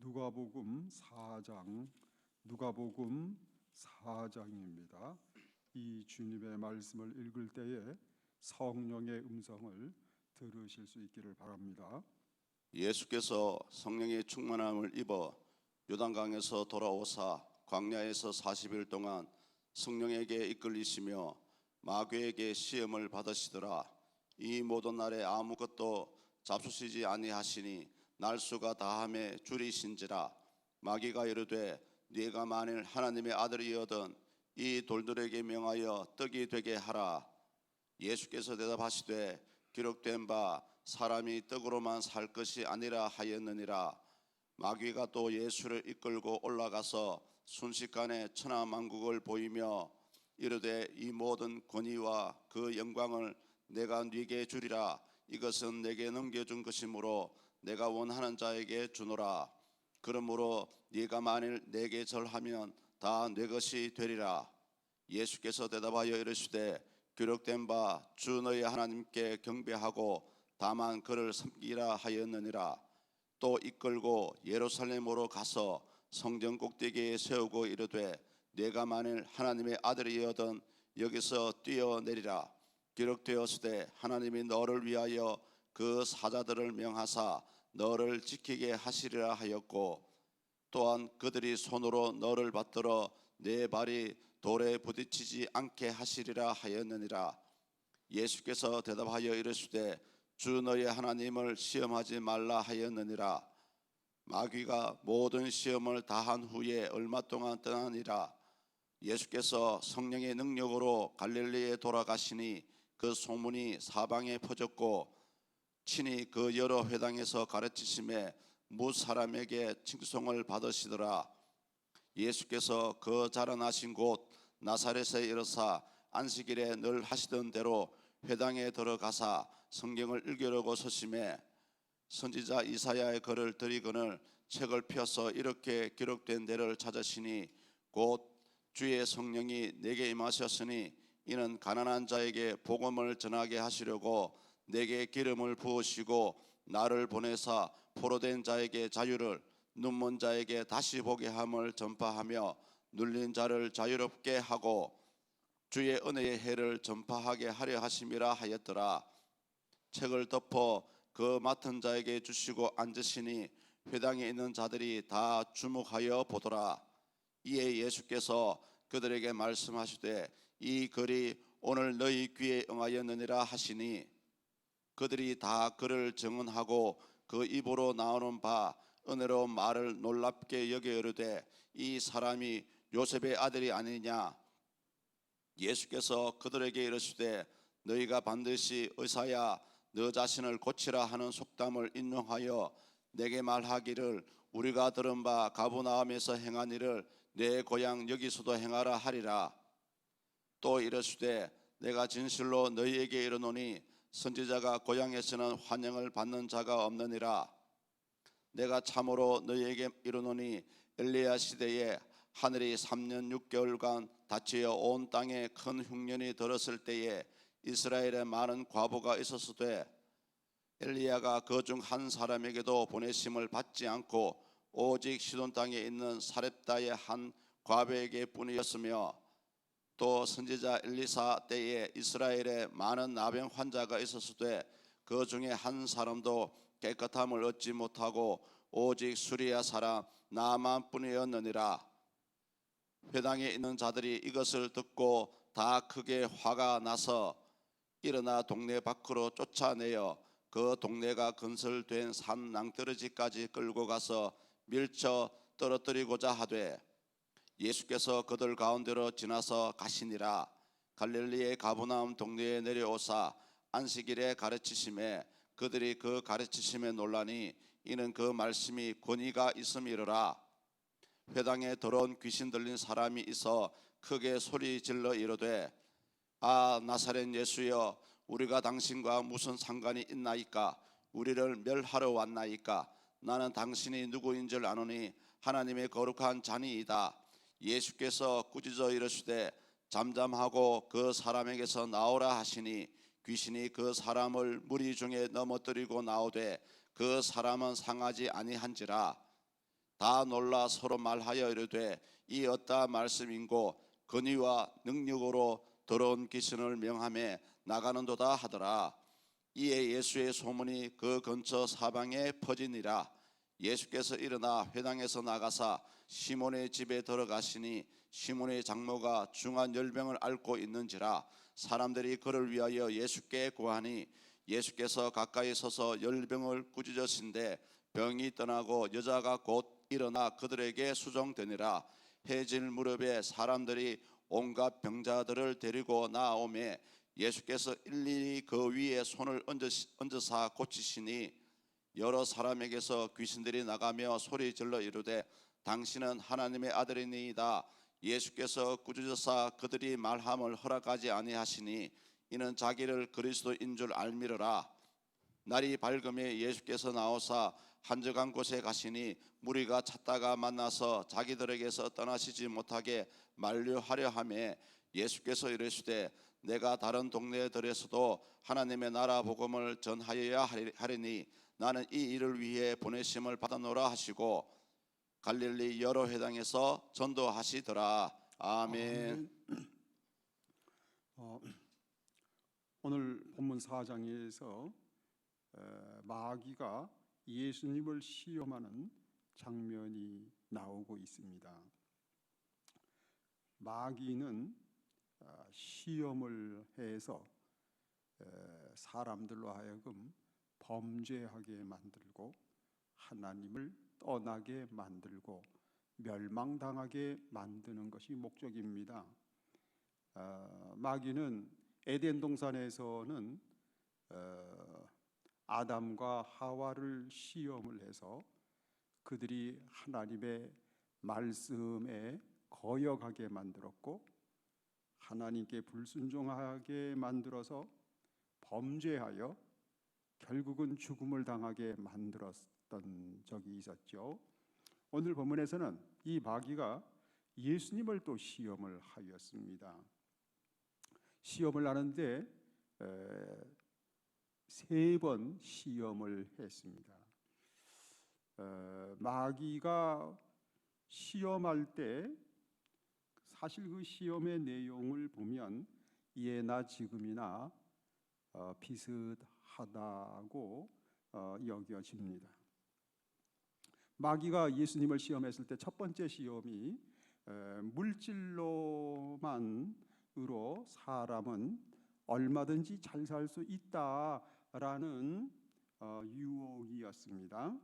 누가복음 4장, 누가복음 4장입니다. 이 주님의 말씀을 읽을 때에 성령의 음성을 들으실 수 있기를 바랍니다. 예수께서 성령의 충만함을 입어 요단강에서 돌아오사 광야에서 40일 동안 성령에게 이끌리시며 마귀에게 시험을 받으시더라. 이 모든 날에 아무것도 잡수시지 아니하시니 날수가 다함에 줄이신지라. 마귀가 이르되 네가 만일 하나님의 아들이거든 이 돌들에게 명하여 떡이 되게 하라. 예수께서 대답하시되 기록된 바 사람이 떡으로만 살 것이 아니라 하였느니라. 마귀가 또 예수를 이끌고 올라가서 순식간에 천하만국을 보이며 이르되 이 모든 권위와 그 영광을 내가 네게 주리라. 이것은 내게 넘겨준 것이므로 내가 원하는 자에게 주노라. 그러므로 네가 만일 내게 절하면 다 내 것이 되리라. 예수께서 대답하여 이르시되 기록된 바 주 너희 하나님께 경배하고 다만 그를 섬기라 하였느니라. 또 이끌고 예루살렘으로 가서 성전 꼭대기에 세우고 이르되 네가 만일 하나님의 아들이거든 여기서 뛰어내리라. 기록되었으되 하나님이 너를 위하여 그 사자들을 명하사 너를 지키게 하시리라 하였고 또한 그들이 손으로 너를 받들어 내 발이 돌에 부딪히지 않게 하시리라 하였느니라. 예수께서 대답하여 이르시되 주 너희 하나님을 시험하지 말라 하였느니라. 마귀가 모든 시험을 다한 후에 얼마 동안 떠나니라. 예수께서 성령의 능력으로 갈릴리에 돌아가시니 그 소문이 사방에 퍼졌고 친히 그 여러 회당에서 가르치심에 무 사람에게 칭송을 받으시더라. 예수께서 그 자라나신 곳 나사렛에 이르사 안식일에 늘 하시던 대로 회당에 들어가사 성경을 읽으려고 서심해 선지자 이사야의 글을 들이거늘 책을 펴서 이렇게 기록된 데를 찾으시니 곧 주의 성령이 내게 임하셨으니 이는 가난한 자에게 복음을 전하게 하시려고 내게 기름을 부으시고 나를 보내사 포로된 자에게 자유를 눈먼 자에게 다시 보게 함을 전파하며 눌린 자를 자유롭게 하고 주의 은혜의 해를 전파하게 하려 하심이라 하였더라. 책을 덮어 그 맡은 자에게 주시고 앉으시니 회당에 있는 자들이 다 주목하여 보더라. 이에 예수께서 그들에게 말씀하시되 이 글이 오늘 너희 귀에 응하였느니라 하시니 그들이 다 그를 증언하고 그 입으로 나오는 바 은혜로운 말을 놀랍게 여겨 이르되 이 사람이 요셉의 아들이 아니냐. 예수께서 그들에게 이르시되 너희가 반드시 의사야 너 자신을 고치라 하는 속담을 인용하여 내게 말하기를 우리가 들은 바 가버나움에서 행한 일을 내 고향 여기서도 행하라 하리라. 또 이르시되 내가 진실로 너희에게 이르노니 선지자가 고향에서는 환영을 받는 자가 없느니라. 내가 참으로 너희에게 이르노니 엘리야 시대에 하늘이 3년 6개월간 닫히어 온 땅에 큰 흉년이 들었을 때에 이스라엘에 많은 과부가 있었으되 엘리야가 그 중 한 사람에게도 보내심을 받지 않고 오직 시돈 땅에 있는 사렙다의 한 과부에게 뿐이었으며 또 선지자 엘리사 때에 이스라엘에 많은 나병 환자가 있었으되 그 중에 한 사람도 깨끗함을 얻지 못하고 오직 수리아 사람 나만 뿐이었느니라. 회당에 있는 자들이 이것을 듣고 다 크게 화가 나서 일어나 동네 밖으로 쫓아내어 그 동네가 건설된 산 낭떠러지까지 끌고 가서 밀쳐 떨어뜨리고자 하되 예수께서 그들 가운데로 지나서 가시니라. 갈릴리의 가버나움 동네에 내려오사 안식일에 가르치심에 그들이 그 가르치심에 놀라니 이는 그 말씀이 권위가 있음이로라. 회당에 더러운 귀신 들린 사람이 있어 크게 소리 질러 이르되 아 나사렛 예수여 우리가 당신과 무슨 상관이 있나이까. 우리를 멸하러 왔나이까. 나는 당신이 누구인 줄 아노니 하나님의 거룩한 자니이다. 예수께서 꾸짖어 이르시되 잠잠하고 그 사람에게서 나오라 하시니 귀신이 그 사람을 무리 중에 넘어뜨리고 나오되 그 사람은 상하지 아니한지라. 다 놀라 서로 말하여 이르되 이 어떠한 말씀인고 권위와 능력으로 더러운 귀신을 명함에 나가는도다 하더라. 이에 예수의 소문이 그 근처 사방에 퍼지니라. 예수께서 일어나 회당에서 나가사 시몬의 집에 들어가시니 시몬의 장모가 중한 열병을 앓고 있는지라. 사람들이 그를 위하여 예수께 구하니 예수께서 가까이 서서 열병을 꾸짖으신데 병이 떠나고 여자가 곧 일어나 그들에게 수종되니라. 해질 무렵에 사람들이 온갖 병자들을 데리고 나오매 예수께서 일일이 그 위에 손을 얹으사 고치시니 여러 사람에게서 귀신들이 나가며 소리 질러 이르되 당신은 하나님의 아들이니이다. 예수께서 꾸짖으사 그들이 말함을 허락하지 아니하시니 이는 자기를 그리스도인 줄 알미르라. 날이 밝음에 예수께서 나오사 한적한 곳에 가시니 무리가 찾다가 만나서 자기들에게서 떠나시지 못하게 만류하려 하매 예수께서 이르시되 내가 다른 동네들에서도 하나님의 나라 복음을 전하여야 하리니 나는 이 일을 위해 보내심을 받았노라 하시고 갈릴리 여러 회당에서 전도하시더라. 아멘. 오늘 본문 4장에서 마귀가 예수님을 시험하는 장면이 나오고 있습니다. 마귀는 시험을 해서 사람들로 하여금 범죄하게 만들고 하나님을 떠나게 만들고 멸망당하게 만드는 것이 목적입니다. 마귀는 에덴 동산에서는 아담과 하와를 시험을 해서 그들이 하나님의 말씀에 거역하게 만들었고 하나님께 불순종하게 만들어서 범죄하여 결국은 죽음을 당하게 만들었던 적이 있었죠. 오늘 본문에서는 이 마귀가 예수님을 또 시험을 하였습니다. 시험을 하는데 3번 시험을 했습니다. 마귀가 시험할 때 사실 그 시험의 내용을 보면 예나 지금이나 비슷하다고 여겨집니다. 마귀가 예수님을 시험했을 때 첫 번째 시험이 물질로만으로 사람은 얼마든지 잘 살 수 있다라는 유혹이었습니다.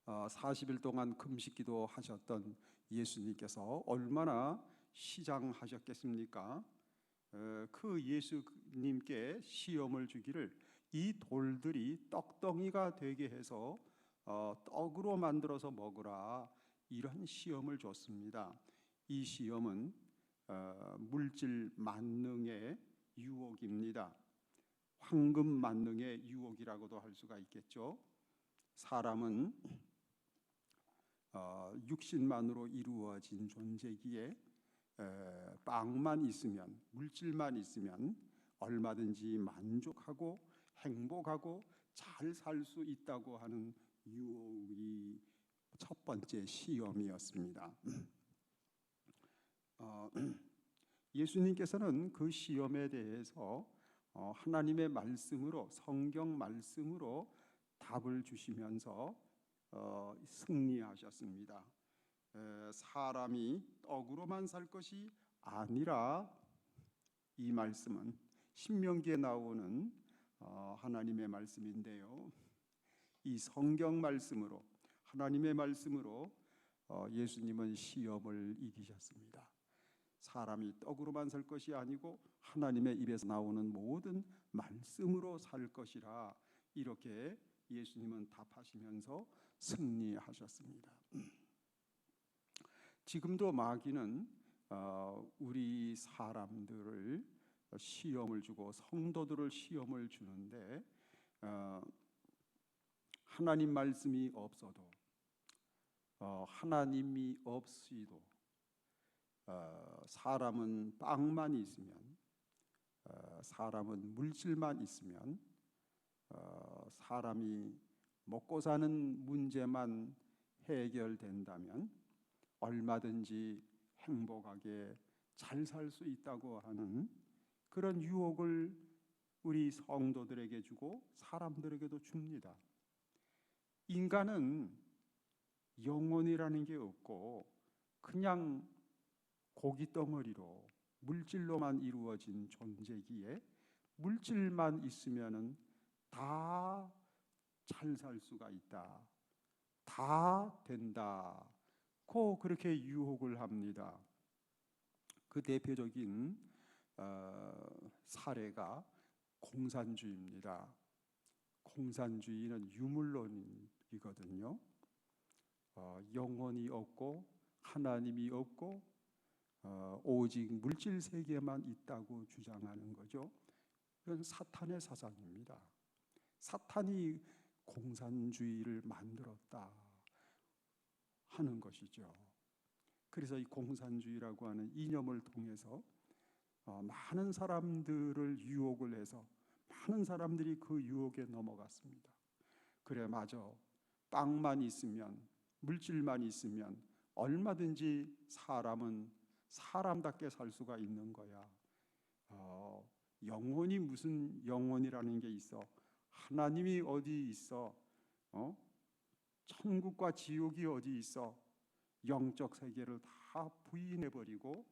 40일 동안 금식기도 하셨던 예수님께서 얼마나 시장하셨겠습니까? 그 예수님께 시험을 주기를 이 돌들이 떡덩이가 되게 해서 떡으로 만들어서 먹으라, 이런 시험을 줬습니다. 이 시험은 물질 만능의 유혹입니다. 황금 만능의 유혹이라고도 할 수가 있겠죠. 사람은 육신만으로 이루어진 존재기에 빵만 있으면, 물질만 있으면 얼마든지 만족하고 행복하고 잘 살 수 있다고 하는 유혹이 첫 번째 시험이었습니다. 예수님께서는 그 시험에 대해서 하나님의 말씀으로, 성경 말씀으로 답을 주시면서 승리하셨습니다. 사람이 떡으로만 살 것이 아니라, 이 말씀은 신명기에 나오는 하나님의 말씀인데요, 이 성경 말씀으로, 하나님의 말씀으로 예수님은 시험을 이기셨습니다. 사람이 떡으로만 살 것이 아니고 하나님의 입에서 나오는 모든 말씀으로 살 것이라, 이렇게 예수님은 답하시면서 승리하셨습니다. 지금도 마귀는 우리 사람들을 시험을 주고 성도들을 시험을 주는데, 하나님 말씀이 없어도, 하나님이 없이도, 사람은 빵만 있으면, 사람은 물질만 있으면, 사람이 먹고 사는 문제만 해결된다면 얼마든지 행복하게 잘 살 수 있다고 하는 그런 유혹을 우리 성도들에게 주고 사람들에게도 줍니다. 인간은 영혼이라는 게 없고 그냥 고깃덩어리로 물질로만 이루어진 존재기에 물질만 있으면은 다 잘 살 수가 있다, 다 된다, 그렇게 유혹을 합니다. 그 대표적인 사례가 공산주의입니다. 공산주의는 유물론이거든요. 영혼이 없고 하나님이 없고 오직 물질 세계만 있다고 주장하는 거죠. 이건 사탄의 사상입니다. 사탄이 공산주의를 만들었다 하는 것이죠. 그래서 이 공산주의라고 하는 이념을 통해서 많은 사람들을 유혹을 해서 많은 사람들이 그 유혹에 넘어갔습니다. 그래, 맞아. 빵만 있으면, 물질만 있으면 얼마든지 사람은 사람답게 살 수가 있는 거야. 영혼이 무슨 영혼이라는 게 있어? 하나님이 어디 있어? 천국과 지옥이 어디 있어? 영적 세계를 다 부인해버리고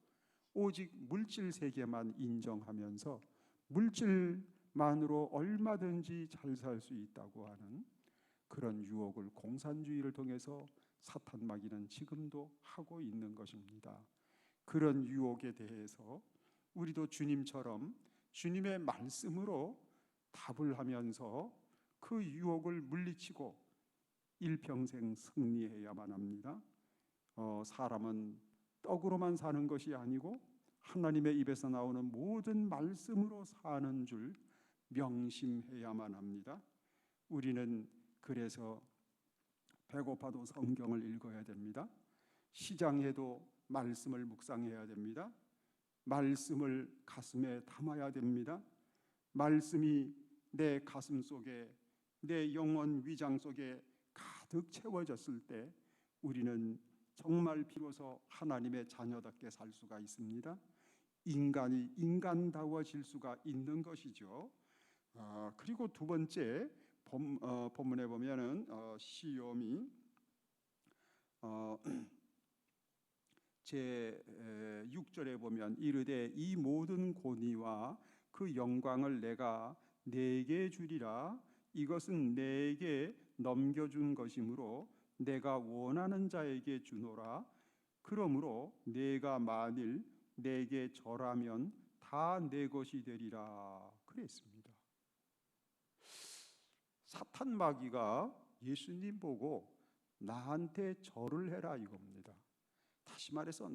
오직 물질 세계만 인정하면서 물질만으로 얼마든지 잘 살 수 있다고 하는 그런 유혹을 공산주의를 통해서 사탄 마귀는 지금도 하고 있는 것입니다. 그런 유혹에 대해서 우리도 주님처럼 주님의 말씀으로 답을 하면서 그 유혹을 물리치고 일평생 승리해야만 합니다. 사람은 떡으로만 사는 것이 아니고 하나님의 입에서 나오는 모든 말씀으로 사는 줄 명심해야만 합니다. 우리는 그래서 배고파도 성경을 읽어야 됩니다. 시장에도 말씀을 묵상해야 됩니다. 말씀을 가슴에 담아야 됩니다. 말씀이 내 가슴 속에, 내 영혼 위장 속에 가득 채워졌을 때 우리는 정말 비로소 하나님의 자녀답게 살 수가 있습니다. 인간이 인간다워질 수가 있는 것이죠. 그리고 두 번째 본문에 보면은 시험이 제 6절에 보면 이르되 이 모든 권위와 그 영광을 내가 네게 주리라. 이것은 내게 넘겨준 것이므로 내가 원하는 자에게 주노라. 그러므로 내가 만일 내게 절하면 다 내 것이 되리라. 그랬습니다. 사탄 마귀가 예수님 보고 나한테 절을 해라 이겁니다. 다시 말해서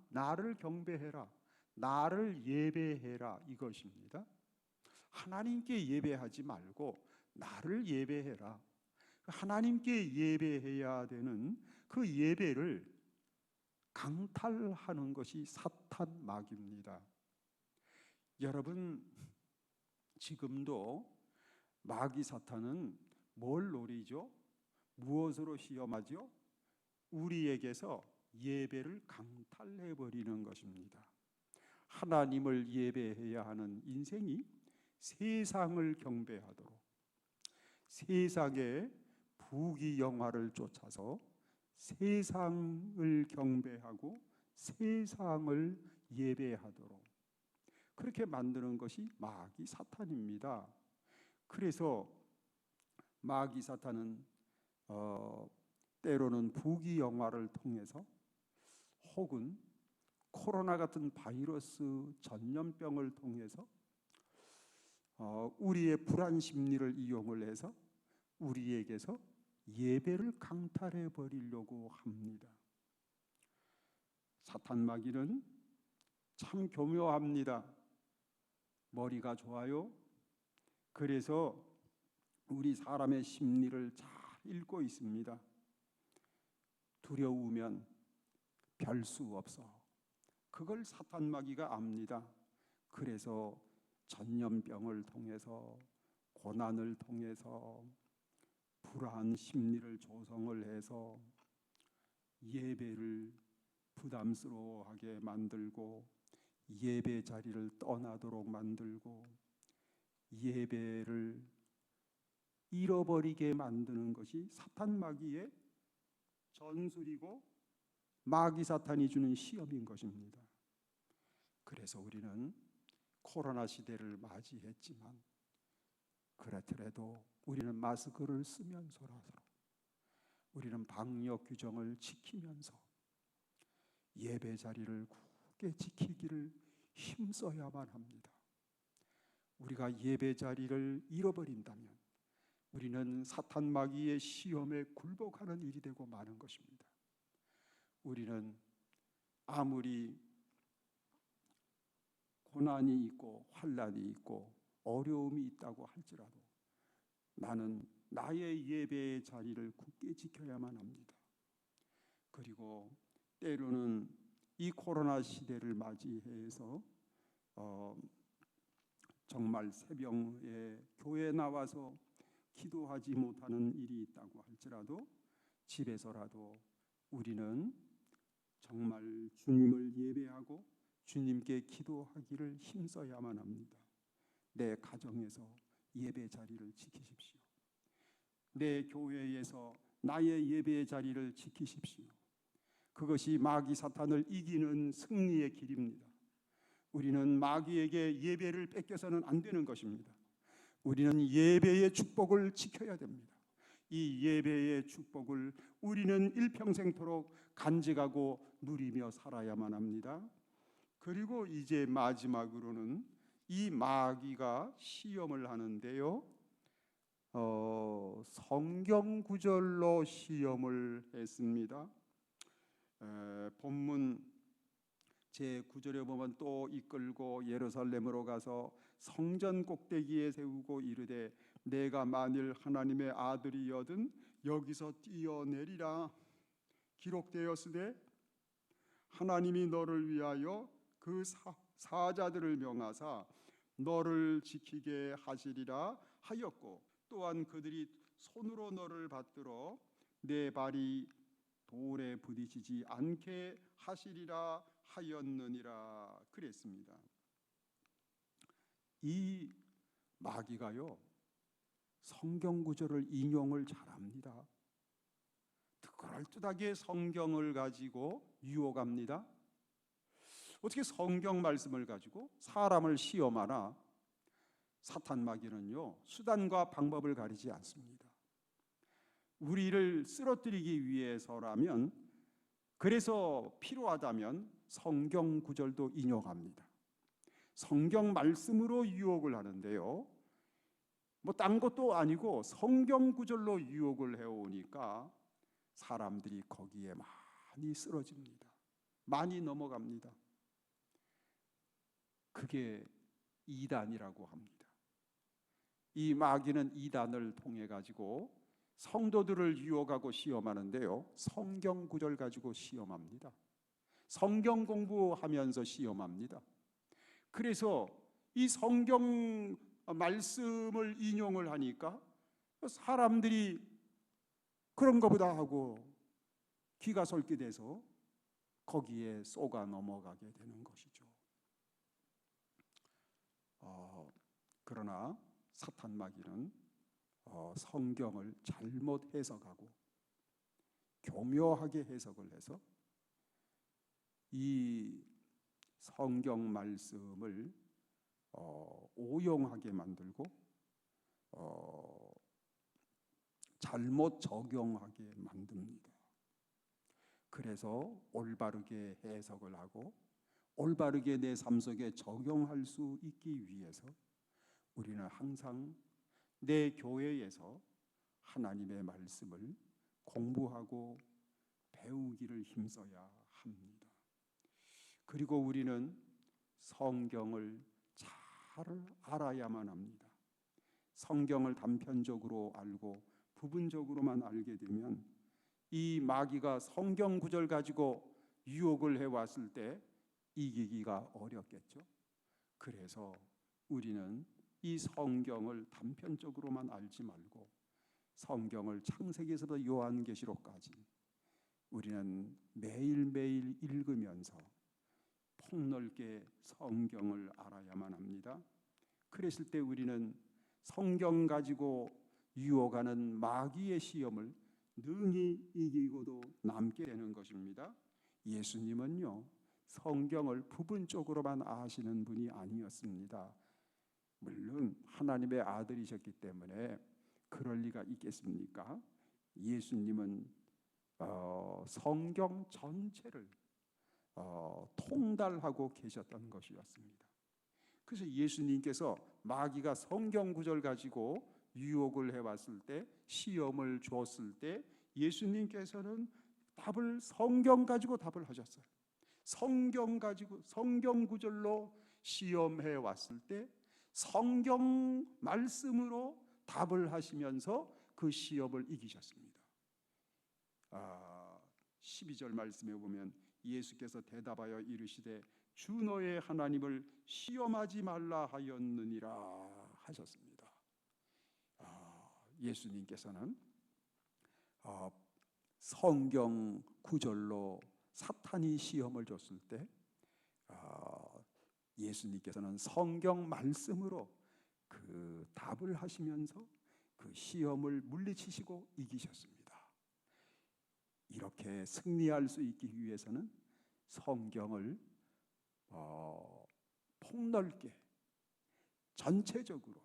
나를 경배해라, 나를 예배해라 이것입니다. 하나님께 예배하지 말고 나를 예배해라. 하나님께 예배해야 되는 그 예배를 강탈하는 것이 사탄 마귀입니다. 여러분, 지금도 마귀 사탄은 뭘 노리죠? 무엇으로 시험하죠? 우리에게서 예배를 강탈해 버리는 것입니다. 하나님을 예배해야 하는 인생이 세상을 경배하도록, 세상의 부귀영화를 쫓아서 세상을 경배하고 세상을 예배하도록 그렇게 만드는 것이 마귀 사탄입니다. 그래서 마귀 사탄은 때로는 부귀영화를 통해서 혹은 코로나 같은 바이러스 전염병을 통해서 우리의 불안 심리를 이용을 해서 우리에게서 예배를 강탈해 버리려고 합니다. 사탄 마귀는 참 교묘합니다. 머리가 좋아요. 그래서 우리 사람의 심리를 잘 읽고 있습니다. 두려우면 별 수 없어. 그걸 사탄 마귀가 압니다. 그래서 전염병을 통해서, 고난을 통해서 불안 심리를 조성을 해서 예배를 부담스러워하게 만들고 예배 자리를 떠나도록 만들고 예배를 잃어버리게 만드는 것이 사탄 마귀의 전술이고 마귀 사탄이 주는 시험인 것입니다. 그래서 우리는 코로나 시대를 맞이했지만 그렇더라도 우리는 마스크를 쓰면서라도 우리는 방역 규정을 지키면서 예배 자리를 굳게 지키기를 힘써야만 합니다. 우리가 예배 자리를 잃어버린다면 우리는 사탄 마귀의 시험에 굴복하는 일이 되고 마는 것입니다. 우리는 아무리 고난이 있고 환난이 있고 어려움이 있다고 할지라도 나는 나의 예배의 자리를 굳게 지켜야만 합니다. 그리고 때로는 이 코로나 시대를 맞이해서 정말 새벽에 교회에 나와서 기도하지 못하는 일이 있다고 할지라도 집에서라도 우리는 정말 주님을 예배하고 주님께 기도하기를 힘써야만 합니다. 내 가정에서 예배 자리를 지키십시오. 내 교회에서 나의 예배의 자리를 지키십시오. 그것이 마귀 사탄을 이기는 승리의 길입니다. 우리는 마귀에게 예배를 뺏겨서는 안 되는 것입니다. 우리는 예배의 축복을 지켜야 됩니다. 이 예배의 축복을 우리는 일평생토록 간직하고 누리며 살아야만 합니다. 그리고 이제 마지막으로는 이 마귀가 시험을 하는데요, 성경 구절로 시험을 했습니다. 본문 제 9절에 보면 또 이끌고 예루살렘으로 가서 성전 꼭대기에 세우고 이르되 내가 만일 하나님의 아들이여든 여기서 뛰어내리라. 기록되었으되 하나님이 너를 위하여 그 사자들을 명하사 너를 지키게 하시리라 하였고 또한 그들이 손으로 너를 받들어 내 발이 돌에 부딪히지 않게 하시리라 하였느니라 그랬습니다. 이 마귀가요 성경 구절을 인용을 잘합니다. 그럴듯하게 성경을 가지고 유혹합니다. 어떻게 성경 말씀을 가지고 사람을 시험하나? 사탄 마귀는요 수단과 방법을 가리지 않습니다. 우리를 쓰러뜨리기 위해서라면, 그래서 필요하다면 성경 구절도 인용합니다. 성경 말씀으로 유혹을 하는데요, 뭐 딴 것도 아니고 성경 구절로 유혹을 해오니까 사람들이 거기에 많이 쓰러집니다. 많이 넘어갑니다. 그게 이단이라고 합니다. 이 마귀는 이단을 통해 가지고 성도들을 유혹하고 시험하는데요, 성경 구절 가지고 시험합니다. 성경 공부하면서 시험합니다. 그래서 이 성경 말씀을 인용을 하니까 사람들이 그런가 보다 하고 귀가 솔깃해서 거기에 쏘가 넘어가게 되는 것이죠. 그러나 사탄 마귀는 성경을 잘못 해석하고 교묘하게 해석을 해서 이 성경 말씀을 오용하게 만들고 잘못 적용하게 만듭니다. 그래서 올바르게 해석을 하고 올바르게 내 삶 속에 적용할 수 있기 위해서 우리는 항상 내 교회에서 하나님의 말씀을 공부하고 배우기를 힘써야 합니다. 그리고 우리는 성경을 잘 알아야만 합니다. 성경을 단편적으로 알고 부분적으로만 알게 되면 이 마귀가 성경 구절 가지고 유혹을 해왔을 때 이기기가 어렵겠죠. 그래서 우리는 이 성경을 단편적으로만 알지 말고 성경을 창세기에서부터 요한계시록까지 우리는 매일매일 읽으면서 폭넓게 성경을 알아야만 합니다. 그랬을 때 우리는 성경 가지고 유혹하는 마귀의 시험을 능히 이기고도 남게 되는 것입니다. 예수님은요, 성경을 부분적으로만 아시는 분이 아니었습니다. 물론 하나님의 아들이셨기 때문에 그럴 리가 있겠습니까? 예수님은 성경 전체를 통달하고 계셨던 것이었습니다. 그래서 예수님께서 마귀가 성경 구절 가지고 유혹을 해왔을 때, 시험을 줬을 때 예수님께서는 성경 가지고 답을 하셨어요. 성경 가지고, 성경 구절로 시험해 왔을 때 성경 말씀으로 답을 하시면서 그 시험을 이기셨습니다. 12절 말씀에 보면 예수께서 대답하여 이르시되 주 너의 하나님을 시험하지 말라 하였느니라 하셨습니다. 예수님께서는 성경 구절로 사탄이 시험을 줬을 때 예수님께서는 성경 말씀으로 그 답을 하시면서 그 시험을 물리치시고 이기셨습니다. 이렇게 승리할 수 있기 위해서는 성경을 폭넓게 전체적으로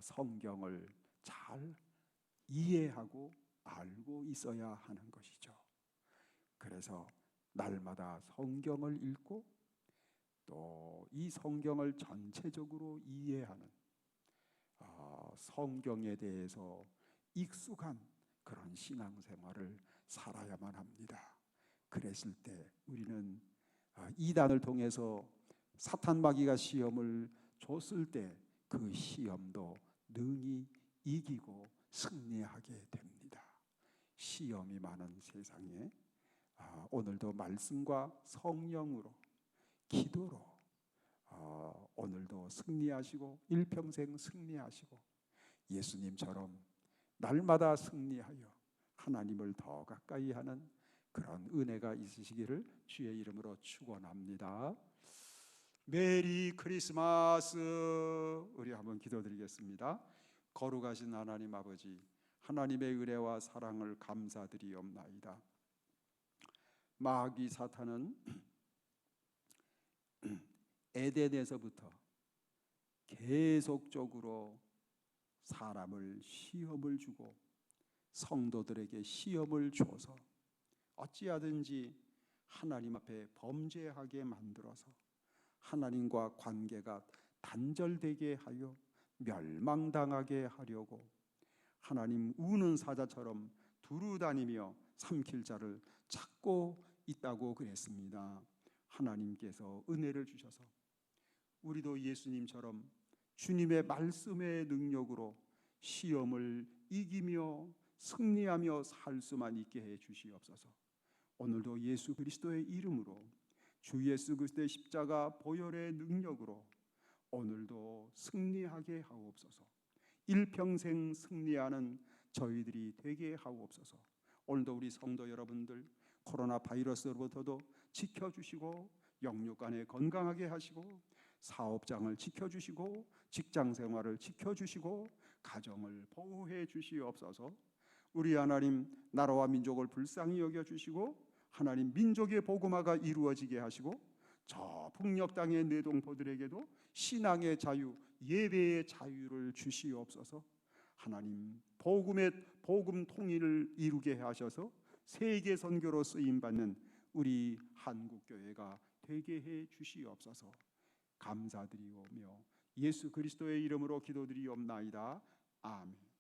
성경을 잘 이해하고 알고 있어야 하는 것이죠. 그래서 날마다 성경을 읽고 또 이 성경을 전체적으로 이해하는 성경에 대해서 익숙한 그런 신앙생활을 살아야만 합니다. 그랬을 때 우리는 이단을 통해서 사탄 마귀가 시험을 줬을 때 그 시험도 능히 이기고 승리하게 됩니다. 시험이 많은 세상에 오늘도 말씀과 성령으로 기도로 오늘도 승리하시고 일평생 승리하시고 예수님처럼 날마다 승리하여 하나님을 더 가까이 하는 그런 은혜가 있으시기를 주의 이름으로 축원합니다. 메리 크리스마스. 우리 한번 기도드리겠습니다. 거룩하신 하나님 아버지, 하나님의 은혜와 사랑을 감사드리옵나이다. 마귀 사탄은 에덴에서부터 계속적으로 사람을 시험을 주고 성도들에게 시험을 줘서 어찌하든지 하나님 앞에 범죄하게 만들어서 하나님과 관계가 단절되게 하여 멸망당하게 하려고 하나님 우는 사자처럼 두루다니며 삼킬 자를 찾고 있다고 그랬습니다. 하나님께서 은혜를 주셔서 우리도 예수님처럼 주님의 말씀의 능력으로 시험을 이기며 승리하며 살 수만 있게 해 주시옵소서. 오늘도 예수 그리스도의 이름으로 주 예수 그리스도의 십자가 보혈의 능력으로 오늘도 승리하게 하옵소서. 일평생 승리하는 저희들이 되게 하옵소서. 오늘도 우리 성도 여러분들 코로나 바이러스로부터도 지켜주시고 영육간에 건강하게 하시고 사업장을 지켜주시고 직장생활을 지켜주시고 가정을 보호해 주시옵소서. 우리 하나님 나라와 민족을 불쌍히 여겨주시고 하나님 민족의 복음화가 이루어지게 하시고 저 북녘 땅의 내동포들에게도 신앙의 자유, 예배의 자유를 주시옵소서. 하나님 복음 통일을 이루게 하셔서 세계 선교로 쓰임 받는 우리 한국 교회가 되게 해 주시옵소서. 감사드리오며 예수 그리스도의 이름으로 기도드리옵나이다. 아멘.